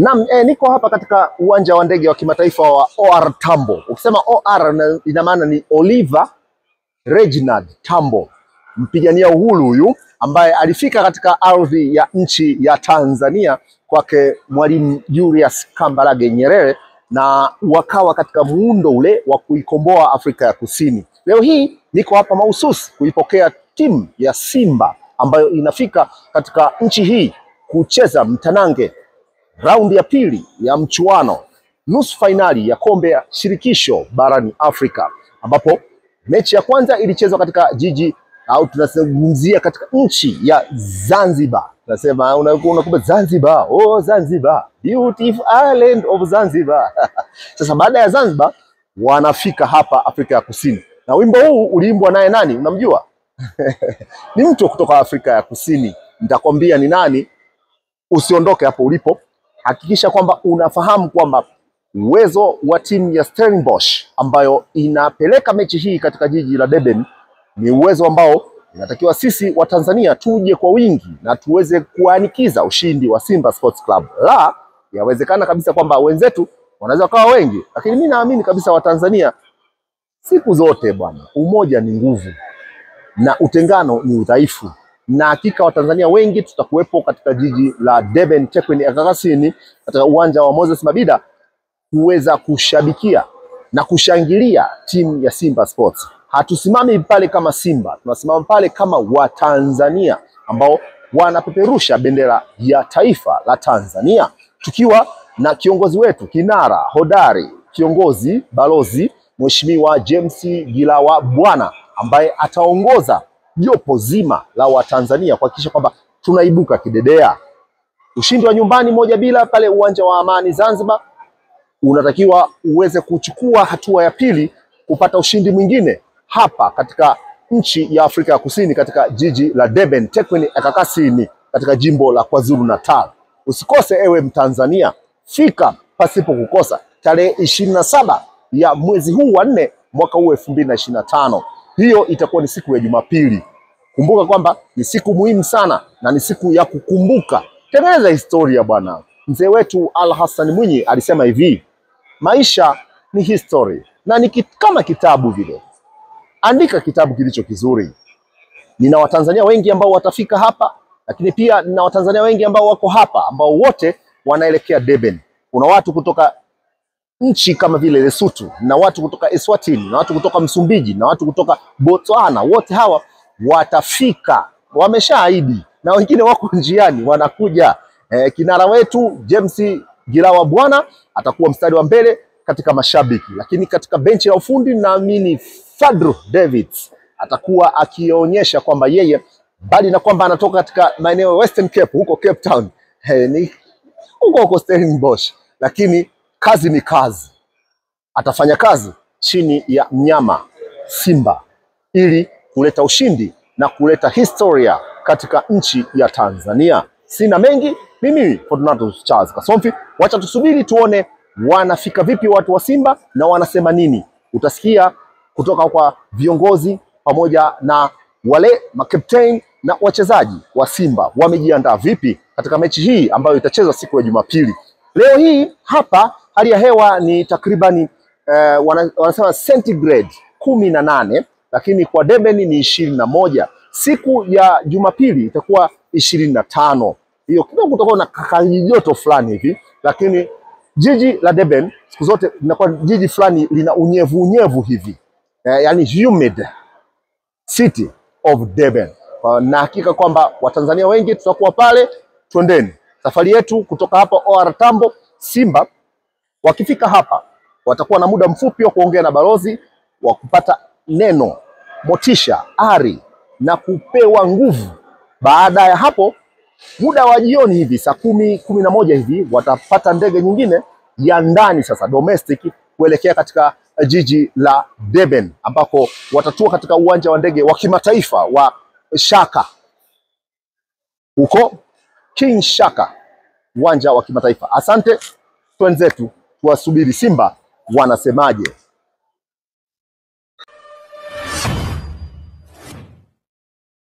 Naam, niko hapa katika uwanja wa ndege wa kimataifa wa OR Tambo. Ukisema OR ina maana ni Oliver Reginald Tambo, mpigania uhuru huyu ambaye alifika katika ardhi ya nchi ya Tanzania kwake Mwalimu Julius Kambarage Nyerere, na wakawa katika muundo ule wa kuikomboa Afrika ya Kusini. Leo hii niko hapa mahususi kuipokea timu ya Simba ambayo inafika katika nchi hii kucheza mtanange raundi ya pili ya mchuano nusu fainali ya kombe ya shirikisho barani Afrika, ambapo mechi ya kwanza ilichezwa katika jiji au tunazungumzia katika nchi ya Zanzibar. Tunasema unakumbuka Zanzibar, oh Zanzibar, beautiful island of Zanzibar. Sasa baada ya Zanzibar wanafika hapa Afrika ya Kusini, na wimbo huu uliimbwa naye nani unamjua? Ni mtu kutoka Afrika ya Kusini. Nitakwambia ni nani. Usiondoke hapo ulipo, hakikisha kwamba unafahamu kwamba uwezo wa timu ya Stellenbosch ambayo inapeleka mechi hii katika jiji la Durban ni uwezo ambao inatakiwa sisi wa Tanzania tuje kwa wingi na tuweze kuanikiza ushindi wa Simba Sports Club. La, yawezekana kabisa kwamba wenzetu wanaweza kuwa wengi, lakini mimi naamini kabisa wa Tanzania siku zote bwana, umoja ni nguvu na utengano ni udhaifu. Na hakika wa Tanzania wengi tutakuwepo katika jiji la Durban Tekwini Ekakasini katika uwanja wa Moses Mabida kuweza kushabikia na kushangilia timu ya Simba Sports. Hatusimami pale kama Simba, tunasimama pale kama Watanzania ambao wanapeperusha bendera ya taifa la Tanzania, tukiwa na kiongozi wetu kinara hodari, kiongozi balozi Mheshimiwa James Gilawa Bwana, ambaye ataongoza jopo zima la Watanzania kuhakikisha kwamba tunaibuka kidedea. Ushindi wa nyumbani 1-0 pale uwanja wa Amani Zanzibar, unatakiwa uweze kuchukua hatua ya pili kupata ushindi mwingine hapa katika nchi ya Afrika ya Kusini katika jiji la Durban Tekwini Ekakasini katika jimbo la KwaZulu Natal. Usikose ewe Mtanzania, fika pasipo kukosa tarehe 27 ya mwezi huu wa 4 mwaka huu 2025. Hiyo itakuwa ni siku ya Jumapili. Kumbuka kwamba ni siku muhimu sana na ni siku ya kukumbuka. Tengeneza historia bwana. Mzee wetu Al Hassan Mwinyi alisema hivi, maisha ni history na ni kama kitabu vile. Andika kitabu kilicho kizuri. Nina Watanzania wengi ambao watafika hapa, lakini pia nina Watanzania wengi ambao wako hapa ambao wote wanaelekea Durban. Kuna watu kutoka nchi kama vile Lesotho, na watu kutoka Eswatini, na watu kutoka Msumbiji, na watu kutoka Botswana. Wote hawa watafika, wameshaahidi, na wengine wako njiani wanakuja. Kinara wetu James Gilawa Bwana atakuwa mstari wa mbele katika mashabiki, lakini katika benchi la ufundi naamini Fadru Davids atakuwa akionyesha kwamba yeye bali na kwamba anatoka katika maeneo Western Cape huko Cape Town, ni huko Stellenbosch, lakini kazi ni kazi. Atafanya kazi chini ya mnyama Simba ili kuleta ushindi na kuleta historia katika nchi ya Tanzania. Sina mengi, mimi Fortunatus Charles Kasomfi. Wacha tusubiri tuone wanafika vipi watu wa Simba na wanasema nini. Utasikia kutoka kwa viongozi pamoja na wale makapteni na wachezaji wa Simba wamejiandaa vipi katika mechi hii ambayo itachezwa siku ya Jumapili. Leo hii hapa hali ya hewa ni takribani wanasema centigrade 18, lakini kwa Durban ni 21. Siku ya Jumapili itakuwa 25. Hiyo kidogo kutakuwa na kajoto fulani hivi, lakini jiji la Durban siku zote linakuwa jiji fulani lina unyevu hivi. Yani humid city of Durban. Na hakika kwamba Watanzania wengi tutakuwa pale. Twendeni safari yetu kutoka hapa OR Tambo. Simba wakifika hapa watakuwa na muda mfupi wa kuongea na balozi, wa kupata neno, motisha, ari na kupewa nguvu. Baada ya hapo muda wa jioni hivi saa 10-11 hivi watapata ndege nyingine ya ndani sasa domestic kuelekea katika jiji la Durban, ambako watatua katika uwanja wa ndege wa kimataifa wa Shaka huko King Shaka, uwanja wa kimataifa. Asante, twenzetu tuwasubiri Simba wanasemaje.